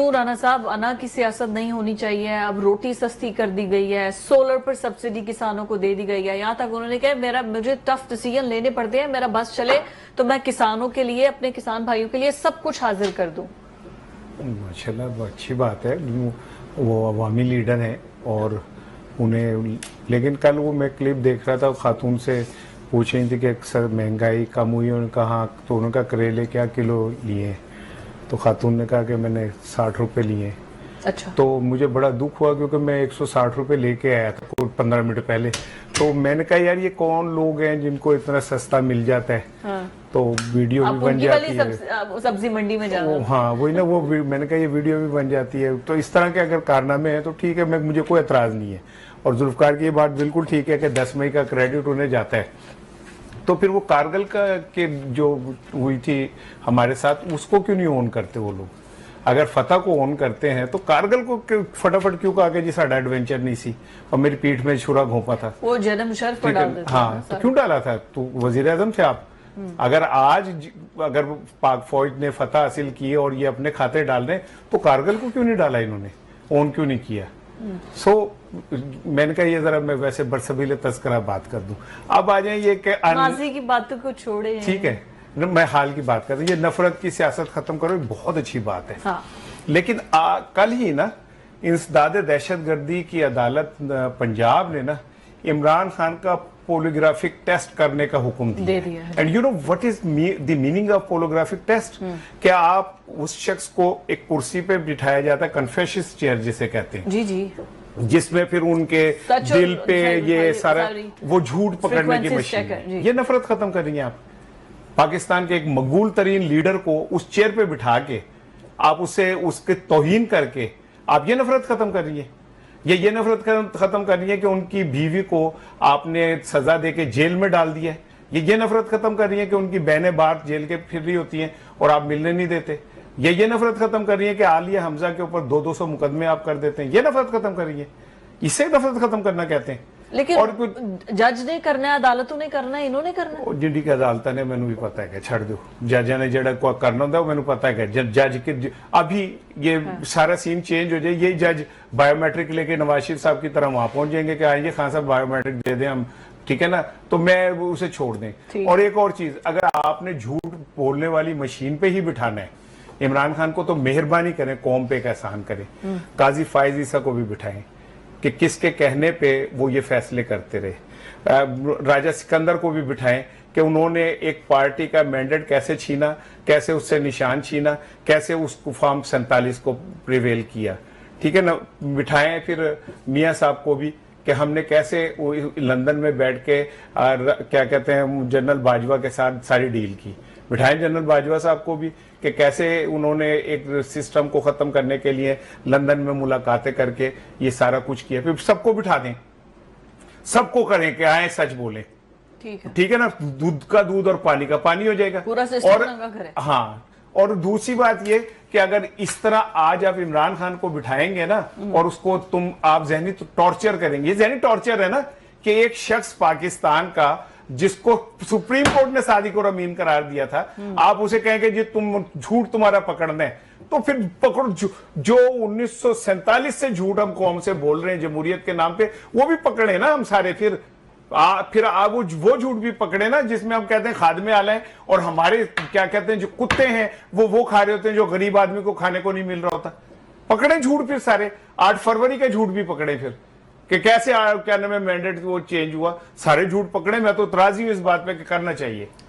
کیوں رانا صاحب انا کی سیاست نہیں ہونی چاہیے؟ اب روٹی سستی کر دی گئی ہے، سولر پر سبسڈی کسانوں کو دے دی گئی ہے، یہاں تک انہوں نے کہا مجھے ٹف ڈیسیژن لینے پڑتے ہیں، میرا بس چلے تو میں کسانوں کے لیے، اپنے کسان بھائیوں کے لیے سب کچھ حاضر کر دوں۔ ماشاءاللہ اچھی بات ہے، وہ عوامی لیڈر ہیں اور انہیں، لیکن کل وہ میں کلپ دیکھ رہا تھا، خاتون سے پوچھ رہی تھی کہ اکثر مہنگائی کم ہوئی، انہوں نے کہا تو انہوں نے کہا کریلے کیا کلو لیے؟ تو خاتون نے کہا کہ میں نے 60 روپے لیے۔ اچھا، تو مجھے بڑا دکھ ہوا کیونکہ میں 160 روپے لے کے آیا تھا کوئی 15 منٹ پہلے، تو میں نے کہا یار یہ کون لوگ ہیں جن کو اتنا سستا مل جاتا ہے؟ تو ویڈیو بھی بن جاتی ہے، سبزی منڈی میں جانا، ہاں وہی نا، وہ میں نے کہا یہ ویڈیو بھی بن جاتی ہے، تو اس طرح کے اگر کارنامے ہیں تو ٹھیک ہے، مجھے کوئی اعتراض نہیں ہے۔ اور ذوالفقار کی یہ بات بالکل ٹھیک ہے کہ 10 مئی کا کریڈٹ انہیں جاتا ہے، تو پھر وہ کارگل کا کہ جو ہوئی تھی ہمارے ساتھ، اس کو کیوں نہیں اون کرتے وہ لوگ؟ اگر فتح کو اون کرتے ہیں تو کارگل کو فٹافٹ کیوں کہا کہ جی ساڈا ایڈونچر نہیں سی اور میری پیٹھ میں چھرا گھونپا تھا؟ وہ جنم مشرف پر ڈال دیتے، ہاں تو کیوں ڈالا تھا؟ تو وزیر اعظم تھے آپ۔ اگر آج اگر پاک فوج نے فتح حاصل کی اور یہ اپنے کھاتے ڈال دیں تو کارگل کو کیوں نہیں ڈالا انہوں نے، اون کیوں نہیں کیا؟ سو میں نے کہا یہ ذرا میں ویسے برسبیل تذکرہ بات کر دوں۔ اب آ جائیں یہ کہ ماضی کی باتوں کو چھوڑے، ٹھیک ہے میں حال کی بات کر رہا ہوں، یہ نفرت کی سیاست ختم کرو، بہت اچھی بات ہے، لیکن کل ہی نا انسداد دہشت گردی کی عدالت پنجاب نے نا عمران خان کا پولیگرافک ٹیسٹ کرنے کا حکم دیا ہے۔ And you know what is the meaning of polygraphic test? کہ آپ اس شخص کو ایک کرسی پہ بٹھایا جاتا ہے، کنفیشس چیئر جسے کہتے ہیں، جی جی، جس میں پھر ان کے دل پہ یہ سارا وہ جھوٹ پکڑنے کی مشین ہے۔ یہ نفرت ختم کر رہی ہیں آپ؟ پاکستان کے ایک مقبول ترین لیڈر کو اس چیئر پہ بٹھا کے آپ اسے اس کے توہین کر کے آپ یہ نفرت ختم کر رہی ہیں؟ یہ نفرت ختم کر رہی ہے کہ ان کی بیوی کو آپ نے سزا دے کے جیل میں ڈال دیا ہے؟ یہ نفرت ختم کر رہی ہے کہ ان کی بہنیں باہر جیل کے پھر رہی ہوتی ہیں اور آپ ملنے نہیں دیتے؟ یہ نفرت ختم کر رہی ہے کہ عالیہ حمزہ کے اوپر 200 مقدمے آپ کر دیتے ہیں؟ یہ نفرت ختم کر رہی ہے، اسے نفرت ختم کرنا کہتے ہیں۔ لیکن جج نے کرنا ہے، عدالتوں نے کرنا ہے، انہوں نے کرنا ہے؟ جنڈی کی عدالتہ نے مینوں بھی پتا ہے کہ چھڑ دو، ججہ نے جڑا کو کرنا ہوتا ہے وہ مینوں پتا ہے کہ جج کے ابھی یہ سارا سین چینج ہو جائے، یہ جج بائیو میٹرک لے کے نواز شریف صاحب کی طرح وہاں پہنچ جائیں گے کہ آئیے خان صاحب بائیو میٹرک دے دیں ہم، ٹھیک ہے نا، تو میں اسے چھوڑ دیں۔ اور ایک اور چیز، اگر آپ نے جھوٹ بولنے والی مشین پہ ہی بٹھانا ہے عمران خان کو تو مہربانی کریں قوم پہ ایک احسان کریں، قاضی فائز عیسیٰ کو بھی بٹھائیں کہ کس کے کہنے پہ وہ یہ فیصلے کرتے رہے، راجہ سکندر کو بھی بٹھائیں کہ انہوں نے ایک پارٹی کا مینڈیٹ کیسے چھینا، کیسے اس سے نشان چھینا، کیسے اس کو فارم 47 کو پریویل کیا، ٹھیک ہے نا۔ بٹھائیں پھر میاں صاحب کو بھی کہ ہم نے کیسے لندن میں بیٹھ کے کیا کہتے ہیں جنرل باجوہ کے ساتھ ساری ڈیل کی، بٹھائیں جنرل باجوہ صاحب کو بھی کہ کیسے انہوں نے ایک سسٹم کو ختم کرنے کے لیے لندن میں ملاقاتیں کر کے یہ سارا کچھ کیا، پھر سب کو بٹھا دیں، سب کو کریں کہ آئیں سچ بولیں، ٹھیک ہے نا، دودھ کا دودھ اور پانی کا پانی ہو جائے گا پورا سسٹم۔ ہاں، اور دوسری بات یہ کہ اگر اس طرح آج آپ عمران خان کو بٹھائیں گے نا اور اس کو آپ ذہنی ٹارچر کریں گے، یہ ذہنی ٹارچر ہے نا کہ ایک شخص پاکستان کا جس کو سپریم کورٹ نے صادق اور امین قرار دیا تھا، آپ اسے کہیں کہ جی جھوٹ تمہارا پکڑنا ہے، تو پھر پکڑو جو 1947 سے جھوٹ ہم قوم سے بول رہے ہیں جمہوریت کے نام پہ، وہ بھی پکڑے نا ہم سارے، پھر آپ وہ جھوٹ بھی پکڑے نا جس میں ہم کہتے ہیں خادم اعلیٰ ہیں اور ہمارے کیا کہتے ہیں جو کتے ہیں وہ کھا رہے ہوتے ہیں جو غریب آدمی کو کھانے کو نہیں مل رہا ہوتا۔ پکڑے جھوٹ پھر سارے، 8 فروری کے جھوٹ بھی پکڑے پھر کہ کیسے کیا نام ہے مینڈیٹ وہ چینج ہوا، سارے جھوٹ پکڑے۔ میں تو اعتراض ہی ہوں اس بات پہ کہ کرنا چاہیے۔